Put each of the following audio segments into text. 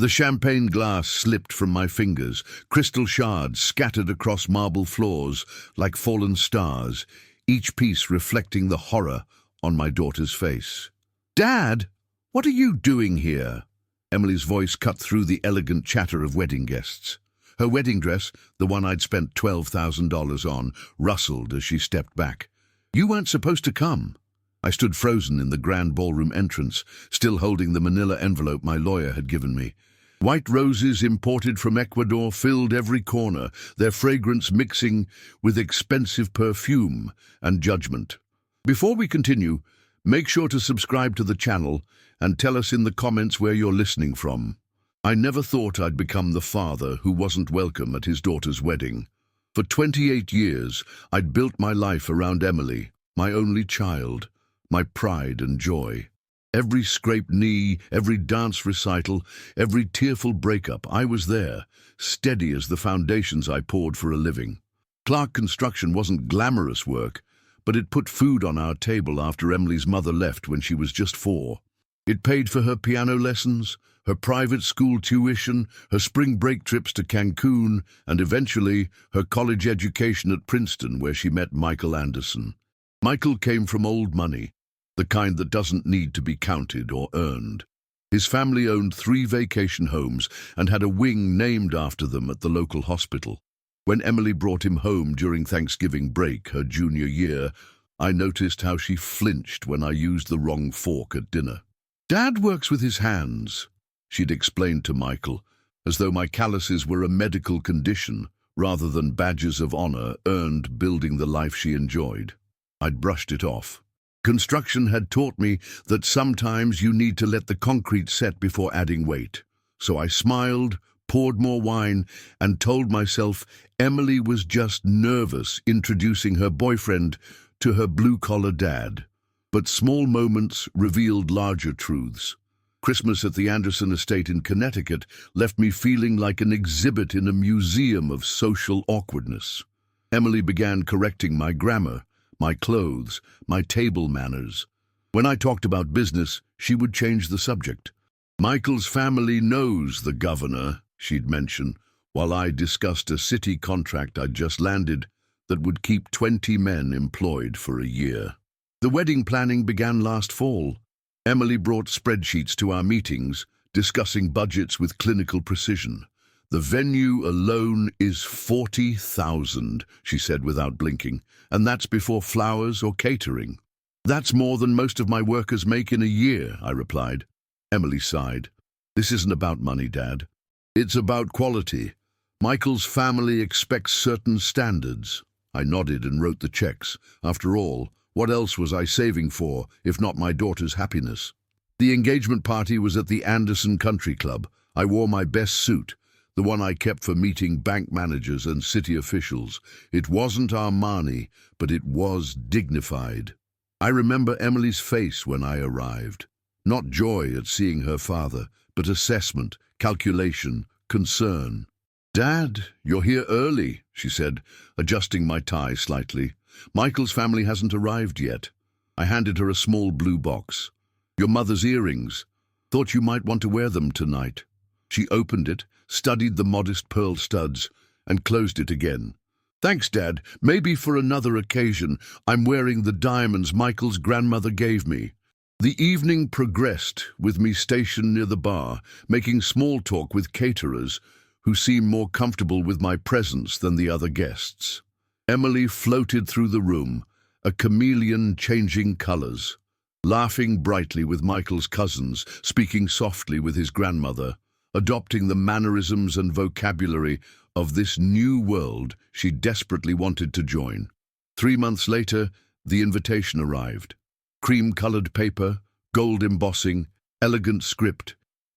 The champagne glass slipped from my fingers, crystal shards scattered across marble floors like fallen stars, each piece reflecting the horror on my daughter's face. "Dad, what are you doing here?" Emily's voice cut through the elegant chatter of wedding guests. Her wedding dress, the one I'd spent $12,000 on, rustled as she stepped back. "You weren't supposed to come." I stood frozen in the grand ballroom entrance, still holding the manila envelope my lawyer had given me. White roses imported from Ecuador filled every corner, their fragrance mixing with expensive perfume and judgment. Before we continue, make sure to subscribe to the channel and tell us in the comments where you're listening from. I never thought I'd become the father who wasn't welcome at his daughter's wedding. For 28 years, I'd built my life around Emily, my only child, my pride and joy. Every scraped knee, every dance recital, every tearful breakup, I was there, steady as the foundations I poured for a living. Clark Construction wasn't glamorous work, but it put food on our table after Emily's mother left when she was just 4. It paid for her piano lessons, her private school tuition, her spring break trips to Cancun, and eventually her college education at Princeton, where she met Michael Anderson. Michael came from old money, the kind that doesn't need to be counted or earned. His family owned 3 vacation homes and had a wing named after them at the local hospital. When Emily brought him home during Thanksgiving break, her junior year, I noticed how she flinched when I used the wrong fork at dinner. "Dad works with his hands," she'd explained to Michael, as though my calluses were a medical condition rather than badges of honor earned building the life she enjoyed. I'd brushed it off. Construction had taught me that sometimes you need to let the concrete set before adding weight. So I smiled, poured more wine, and told myself Emily was just nervous introducing her boyfriend to her blue-collar dad. But small moments revealed larger truths. Christmas at the Anderson estate in Connecticut left me feeling like an exhibit in a museum of social awkwardness. Emily began correcting my grammar, my clothes, my table manners. When I talked about business, she would change the subject. "Michael's family knows the governor," she'd mention, while I discussed a city contract I'd just landed that would keep 20 men employed for a year. The wedding planning began last fall. Emily brought spreadsheets to our meetings, discussing budgets with clinical precision. "The venue alone is $40,000, she said without blinking, and that's before flowers or catering. "That's more than most of my workers make in a year," I replied. Emily sighed. "This isn't about money, Dad. It's about quality. Michael's family expects certain standards." I nodded and wrote the checks. After all, what else was I saving for, if not my daughter's happiness? The engagement party was at the Anderson Country Club. I wore my best suit, the one I kept for meeting bank managers and city officials. It wasn't Armani, but it was dignified. I remember Emily's face when I arrived. Not joy at seeing her father, but assessment, calculation, concern. "Dad, you're here early," she said, adjusting my tie slightly. "Michael's family hasn't arrived yet." I handed her a small blue box. "Your mother's earrings. Thought you might want to wear them tonight." She opened it, studied the modest pearl studs, and closed it again. "Thanks, Dad. Maybe for another occasion. I'm wearing the diamonds Michael's grandmother gave me." The evening progressed, with me stationed near the bar, making small talk with caterers who seemed more comfortable with my presence than the other guests. Emily floated through the room, a chameleon changing colors, laughing brightly with Michael's cousins, speaking softly with his grandmother, adopting the mannerisms and vocabulary of this new world she desperately wanted to join. 3 months later, the invitation arrived. Cream-colored paper, gold embossing, elegant script.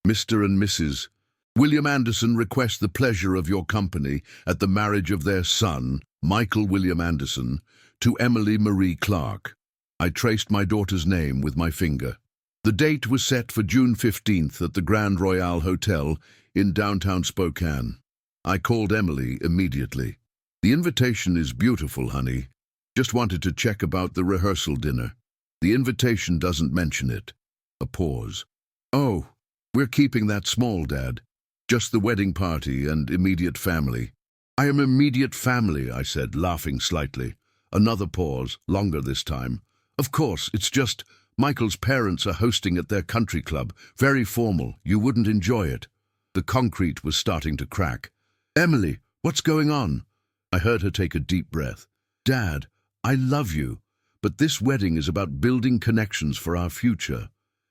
"Mr. and Mrs. William Anderson request the pleasure of your company at the marriage of their son, Michael William Anderson, to Emily Marie Clark." I traced my daughter's name with my finger. The date was set for June 15th at the Grand Royale Hotel in downtown Spokane. I called Emily immediately. "The invitation is beautiful, honey. Just wanted to check about the rehearsal dinner. The invitation doesn't mention it." A pause. "Oh, we're keeping that small, Dad. Just the wedding party and immediate family. I am immediate family, I said, laughing slightly. Another pause, longer this time. Of course, it's just Michael's parents are hosting at their country club. Very formal. You wouldn't enjoy it. The concrete was starting to crack. Emily, what's going on? I heard her take a deep breath. Dad, I love you, but this wedding is about building connections for our future.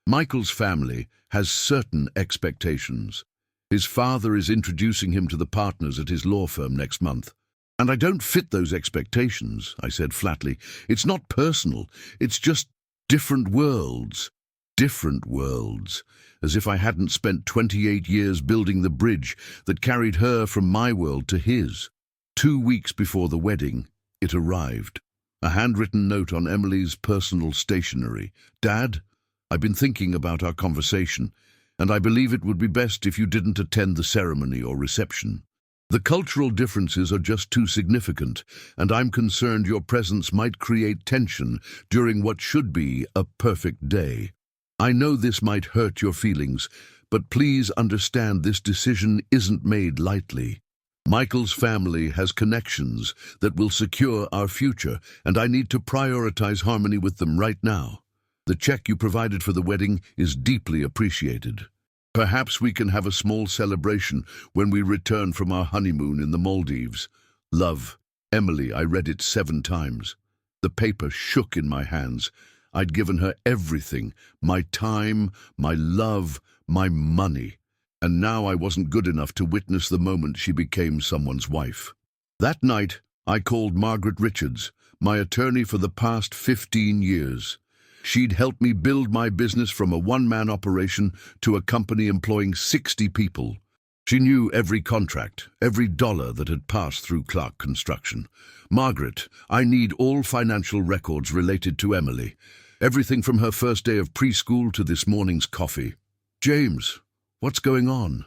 Michael's family has certain expectations. His father is introducing him to the partners at his law firm next month. And I don't fit those expectations, I said flatly. It's not personal, it's just different worlds. Different worlds. As if I hadn't spent 28 years building the bridge that carried her from my world to his. 2 weeks before the wedding, it arrived. A handwritten note on Emily's personal stationery. Dad, I've been thinking about our conversation, and I believe it would be best if you didn't attend the ceremony or reception. The cultural differences are just too significant, and I'm concerned your presence might create tension during what should be a perfect day. I know this might hurt your feelings, but please understand this decision isn't made lightly. Michael's family has connections that will secure our future, and I need to prioritize harmony with them right now. The check you provided for the wedding is deeply appreciated. Perhaps we can have a small celebration when we return from our honeymoon in the Maldives. Love, Emily. I read it 7 times. The paper shook in my hands. I'd given her everything, my time, my love, my money. And now I wasn't good enough to witness the moment she became someone's wife. That night, I called Margaret Richards, my attorney for the past 15 years. She'd helped me build my business from a one-man operation to a company employing 60 people. She knew every contract, every dollar that had passed through Clark Construction. Margaret, I need all financial records related to Emily. Everything from her first day of preschool to this morning's coffee. James, what's going on?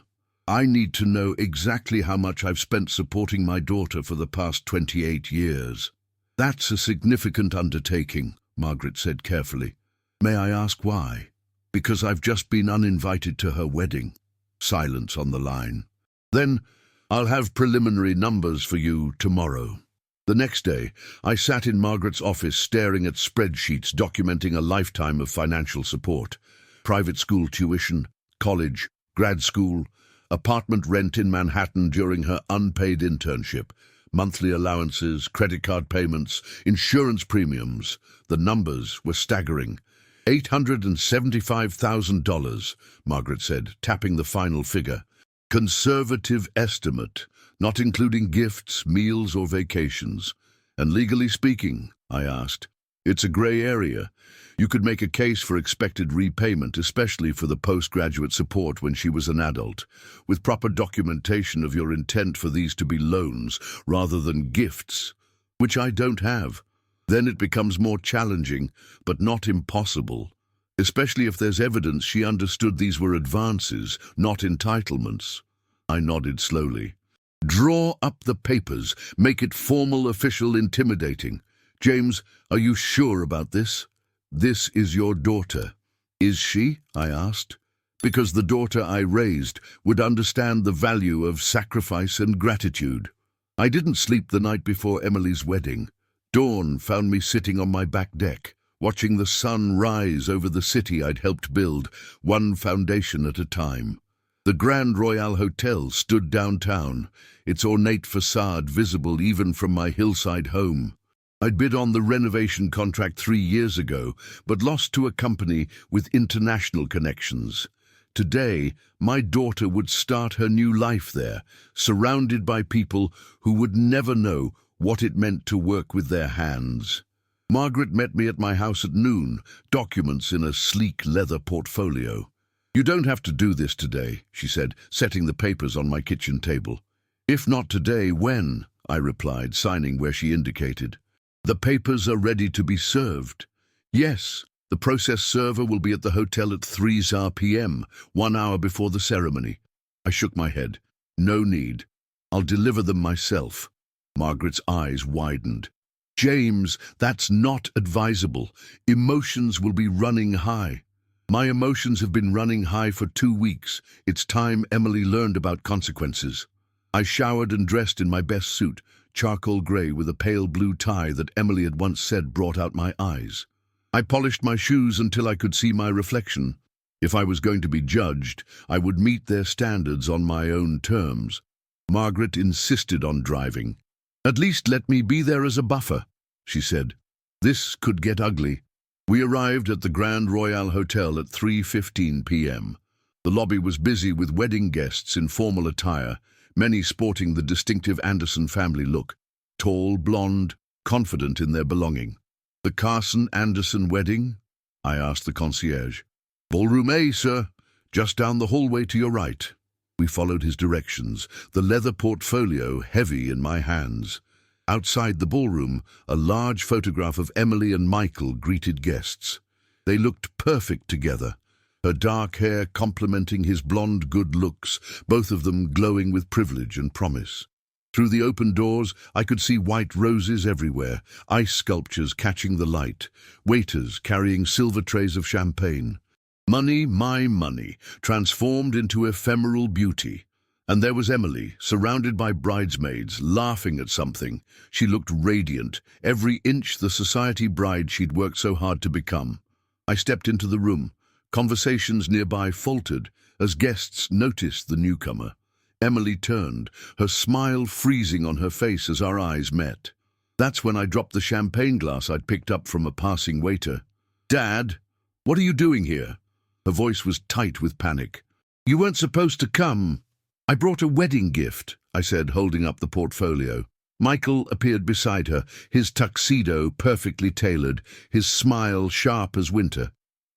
I need to know exactly how much I've spent supporting my daughter for the past 28 years. That's a significant undertaking, Margaret said carefully. May I ask why? Because I've just been uninvited to her wedding. Silence on the line. Then I'll have preliminary numbers for you tomorrow. The next day, I sat in Margaret's office staring at spreadsheets documenting a lifetime of financial support. Private school tuition, college, grad school, apartment rent in Manhattan during her unpaid internship, monthly allowances, credit card payments, insurance premiums. The numbers were staggering. $875,000, Margaret said, tapping the final figure. Conservative estimate, not including gifts, meals, or vacations. And legally speaking, I asked, it's a gray area. You could make a case for expected repayment, especially for the postgraduate support when she was an adult, with proper documentation of your intent for these to be loans rather than gifts, which I don't have. Then it becomes more challenging, but not impossible, especially if there's evidence she understood these were advances, not entitlements. I nodded slowly. Draw up the papers, make it formal, official, intimidating. James, are you sure about this? This is your daughter. Is she? I asked. Because the daughter I raised would understand the value of sacrifice and gratitude. I didn't sleep the night before Emily's wedding. Dawn found me sitting on my back deck, watching the sun rise over the city I'd helped build, one foundation at a time. The Grand Royal Hotel stood downtown, its ornate facade visible even from my hillside home. I'd bid on the renovation contract 3 years ago, but lost to a company with international connections. Today, my daughter would start her new life there, surrounded by people who would never know what it meant to work with their hands. Margaret met me at my house at noon, documents in a sleek leather portfolio. You don't have to do this today, she said, setting the papers on my kitchen table. If not today, when? I replied, signing where she indicated. The papers are ready to be served. Yes, the process server will be at the hotel at 3 p.m., 1 hour before the ceremony. I shook my head. No need. I'll deliver them myself. Margaret's eyes widened. James, that's not advisable. Emotions will be running high. My emotions have been running high for 2 weeks. It's time Emily learned about consequences. I showered and dressed in my best suit, charcoal grey with a pale blue tie that Emily had once said brought out my eyes. I polished my shoes until I could see my reflection. If I was going to be judged, I would meet their standards on my own terms. Margaret insisted on driving. "At least let me be there as a buffer," she said. This could get ugly. We arrived at the Grand Royal Hotel at 3:15 p.m. The lobby was busy with wedding guests in formal attire, many sporting the distinctive Anderson family look, tall, blonde, confident in their belonging. "The Carson Anderson wedding?" I asked the concierge. "Ballroom A, sir. Just down the hallway to your right." We followed his directions, the leather portfolio heavy in my hands. Outside the ballroom, a large photograph of Emily and Michael greeted guests. They looked perfect together, her dark hair complementing his blonde good looks, both of them glowing with privilege and promise. Through the open doors, I could see white roses everywhere, ice sculptures catching the light, waiters carrying silver trays of champagne. Money, my money, transformed into ephemeral beauty. And there was Emily, surrounded by bridesmaids, laughing at something. She looked radiant, every inch the society bride she'd worked so hard to become. I stepped into the room. Conversations nearby faltered as guests noticed the newcomer. Emily turned, her smile freezing on her face as our eyes met. That's when I dropped the champagne glass I'd picked up from a passing waiter. "Dad, what are you doing here?" Her voice was tight with panic. "You weren't supposed to come." "I brought a wedding gift," I said, holding up the portfolio. Michael appeared beside her, his tuxedo perfectly tailored, his smile sharp as winter.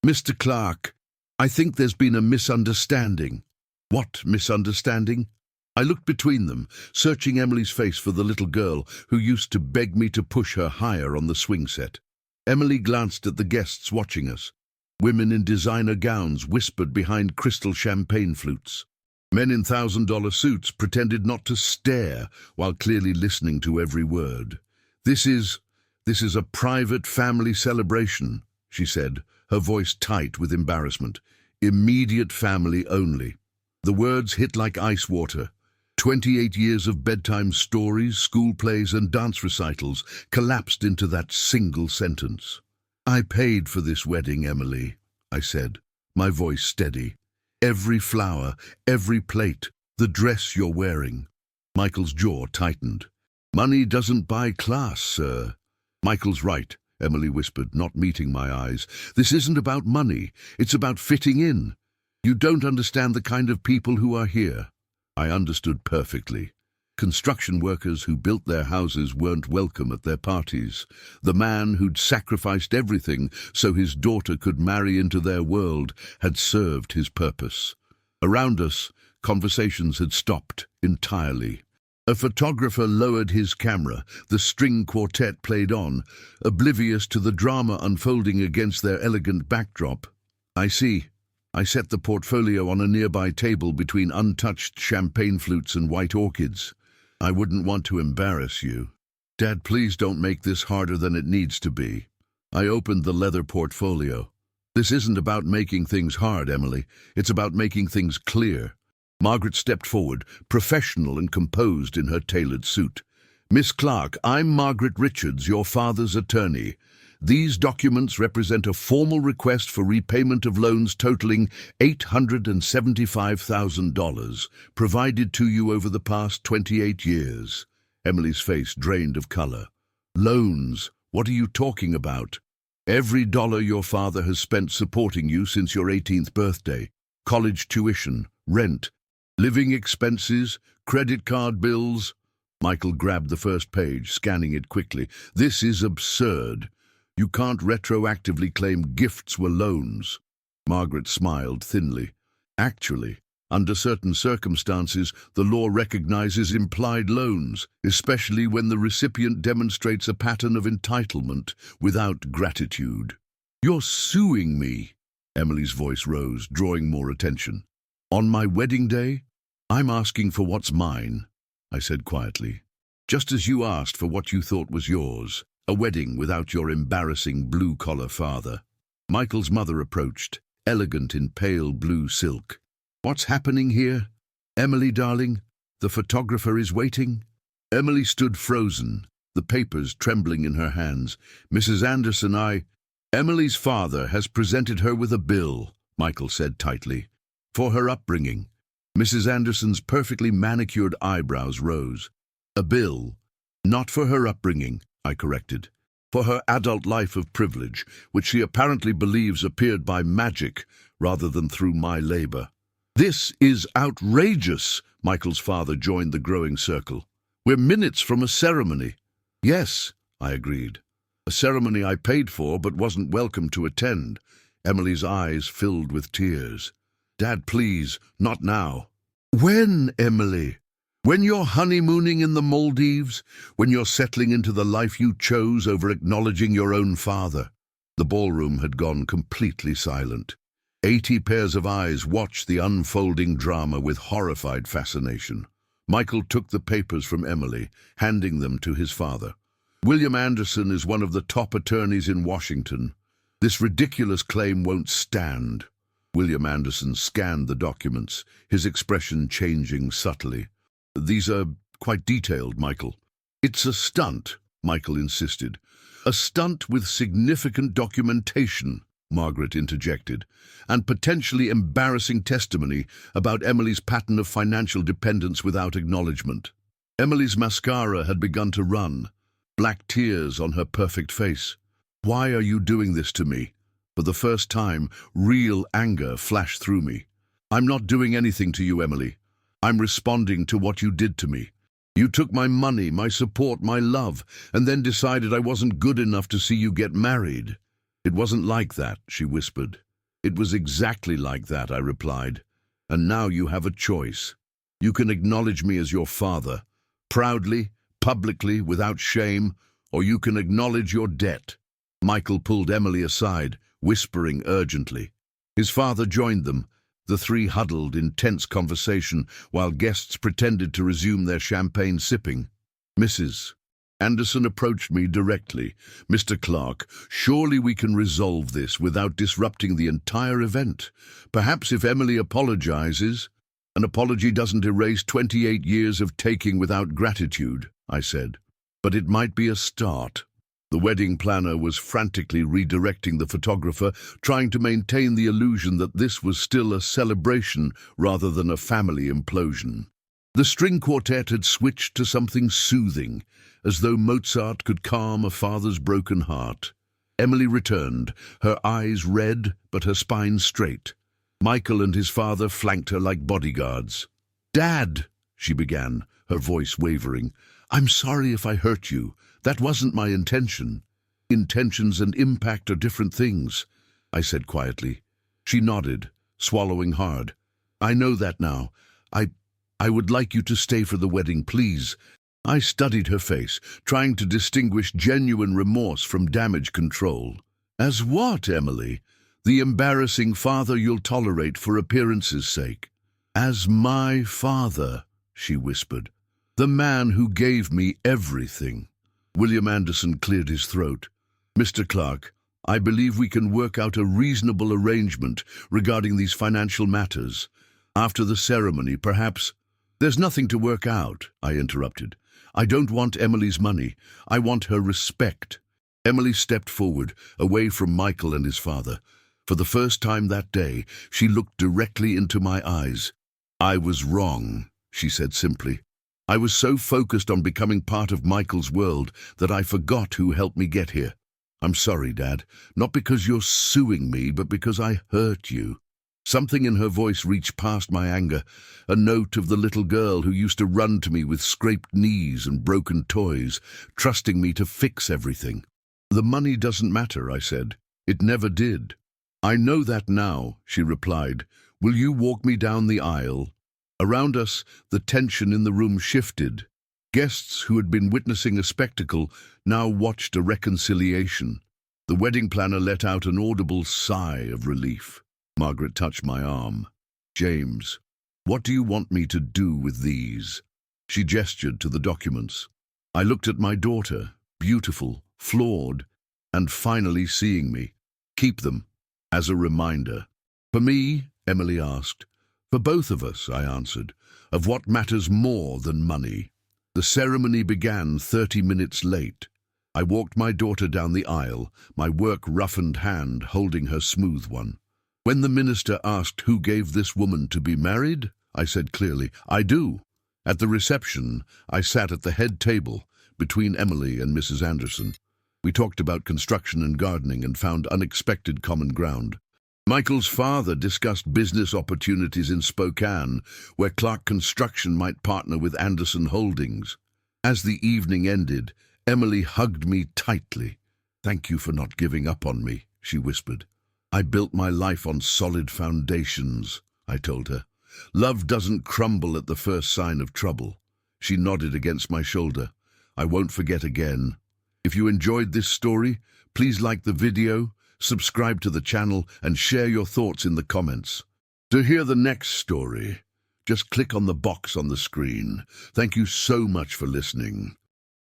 "Mr. Clark, I think there's been a misunderstanding." "What misunderstanding?" I looked between them, searching Emily's face for the little girl who used to beg me to push her higher on the swing set. Emily glanced at the guests watching us. Women in designer gowns whispered behind crystal champagne flutes. Men in $1,000 suits pretended not to stare while clearly listening to every word. This is a private family celebration," she said, her voice tight with embarrassment. "Immediate family only." The words hit like ice water. 28 years of bedtime stories, school plays, and dance recitals collapsed into that single sentence. "I paid for this wedding, Emily," I said, my voice steady. "Every flower, every plate, the dress you're wearing." Michael's jaw tightened. "Money doesn't buy class, sir." "Michael's right," Emily whispered, not meeting my eyes. "This isn't about money. It's about fitting in. You don't understand the kind of people who are here." I understood perfectly. Construction workers who built their houses weren't welcome at their parties. The man who'd sacrificed everything so his daughter could marry into their world had served his purpose. Around us, conversations had stopped entirely. A photographer lowered his camera. The string quartet played on, oblivious to the drama unfolding against their elegant backdrop. "I see." I set the portfolio on a nearby table between untouched champagne flutes and white orchids. "I wouldn't want to embarrass you." "Dad, please don't make this harder than it needs to be." I opened the leather portfolio. "This isn't about making things hard, Emily. It's about making things clear." Margaret stepped forward, professional and composed in her tailored suit. "Miss Clark, I'm Margaret Richards, your father's attorney. These documents represent a formal request for repayment of loans totaling $875,000, provided to you over the past 28 years. Emily's face drained of color. "Loans? What are you talking about?" "Every dollar your father has spent supporting you since your 18th birthday. College tuition, rent, living expenses, credit card bills." Michael grabbed the first page, scanning it quickly. "This is absurd. You can't retroactively claim gifts were loans." Margaret smiled thinly. "Actually, under certain circumstances, the law recognizes implied loans, especially when the recipient demonstrates a pattern of entitlement without gratitude." "You're suing me." Emily's voice rose, drawing more attention. "On my wedding day? I'm asking for what's mine," I said quietly. "Just as you asked for what you thought was yours. A wedding without your embarrassing blue-collar father." Michael's mother approached, elegant in pale blue silk. "What's happening here? Emily, darling, the photographer is waiting." Emily stood frozen, the papers trembling in her hands. "Mrs. Anderson, Emily's father has presented her with a bill," Michael said tightly, "for her upbringing." Mrs. Anderson's perfectly manicured eyebrows rose. "A bill? Not for her upbringing," I corrected. "For her adult life of privilege, which she apparently believes appeared by magic rather than through my labor." "This is outrageous," Michael's father joined the growing circle. "We're minutes from a ceremony." "Yes," I agreed. "A ceremony I paid for but wasn't welcome to attend." Emily's eyes filled with tears. "Dad, please, not now." "When, Emily? When you're honeymooning in the Maldives? When you're settling into the life you chose over acknowledging your own father?" The ballroom had gone completely silent. 80 pairs of eyes watched the unfolding drama with horrified fascination. Michael took the papers from Emily, handing them to his father. "William Anderson is one of the top attorneys in Washington. This ridiculous claim won't stand." William Anderson scanned the documents, his expression changing subtly. "These are quite detailed, Michael." "It's a stunt," Michael insisted. "A stunt with significant documentation," Margaret interjected, "and potentially embarrassing testimony about Emily's pattern of financial dependence without acknowledgement." Emily's mascara had begun to run, black tears on her perfect face. "Why are you doing this to me?" For the first time, real anger flashed through me. "I'm not doing anything to you, Emily. I'm responding to what you did to me. You took my money, my support, my love, and then decided I wasn't good enough to see you get married." "It wasn't like that," she whispered. "It was exactly like that," I replied. "And now you have a choice. You can acknowledge me as your father, proudly, publicly, without shame, or you can acknowledge your debt." Michael pulled Emily aside, whispering urgently. His father joined them. The three huddled in tense conversation while guests pretended to resume their champagne sipping. "Mrs. Anderson approached me directly. 'Mr. Clark, surely we can resolve this without disrupting the entire event. Perhaps if Emily apologizes—'" "An apology doesn't erase 28 years of taking without gratitude," I said. "But it might be a start." The wedding planner was frantically redirecting the photographer, trying to maintain the illusion that this was still a celebration rather than a family implosion. The string quartet had switched to something soothing, as though Mozart could calm a father's broken heart. Emily returned, her eyes red but her spine straight. Michael and his father flanked her like bodyguards. "Dad," she began, her voice wavering, "I'm sorry if I hurt you. That wasn't my intention." "Intentions and impact are different things," I said quietly. She nodded, swallowing hard. "I know that now. I would like you to stay for the wedding, please." I studied her face, trying to distinguish genuine remorse from damage control. "As what, Emily? The embarrassing father you'll tolerate for appearance's sake?" "As my father," she whispered. "The man who gave me everything." William Anderson cleared his throat. "Mr. Clark, I believe we can work out a reasonable arrangement regarding these financial matters. After the ceremony, perhaps—" "There's nothing to work out," I interrupted. "I don't want Emily's money. I want her respect." Emily stepped forward, away from Michael and his father. For the first time that day, she looked directly into my eyes. "I was wrong," she said simply. "I was so focused on becoming part of Michael's world that I forgot who helped me get here. I'm sorry, Dad, not because you're suing me, but because I hurt you." Something in her voice reached past my anger, a note of the little girl who used to run to me with scraped knees and broken toys, trusting me to fix everything. "The money doesn't matter," I said. "It never did." "I know that now," she replied. "Will you walk me down the aisle?" Around us, the tension in the room shifted. Guests who had been witnessing a spectacle now watched a reconciliation. The wedding planner let out an audible sigh of relief. Margaret touched my arm. "James, what do you want me to do with these?" She gestured to the documents. I looked at my daughter, beautiful, flawed, and finally seeing me. "Keep them, as a reminder." For me, Emily asked. For both of us, I answered. Of what matters more than money. The ceremony began 30 minutes late. I walked my daughter down the aisle, my work-roughened hand holding her smooth one. When the minister asked who gave this woman to be married, I said clearly, I do. At the reception, I sat at the head table between Emily and Mrs. Anderson. We talked about construction and gardening and found unexpected common ground. Michael's father discussed business opportunities in Spokane, where Clark Construction might partner with Anderson Holdings. As the evening ended, Emily hugged me tightly. Thank you for not giving up on me, she whispered. I built my life on solid foundations, I told her. Love doesn't crumble at the first sign of trouble. She nodded against my shoulder. I won't forget again. If you enjoyed this story, please like the video, subscribe to the channel, and share your thoughts in the comments. To hear the next story, just click on the box on the screen. Thank you so much for listening.